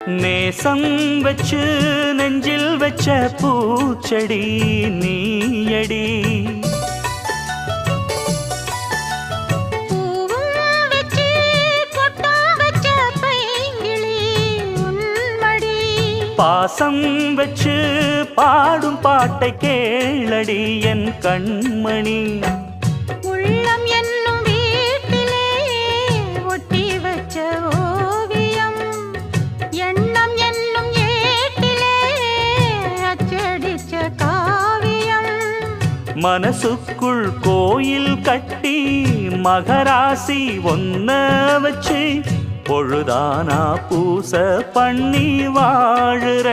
நேசம் வச்சு நெஞ்சில் வச்ச பூச்செடி நீயடி. பாசம் வச்சு பாடும் பாட்டை கேளடி என் கண்மணி. உள்ளம் என்னும் வீட்டிலே ஒட்டி வச்ச ஓவியம், எண்ணம் என்னும் ஏட்டிலே அச்சடிச்ச காவியம். மனசுக்குள் கோயில் கட்டி மகராசி ஒன்ன வச்சு பொழுதானா பூச பண்ணி வாழுற.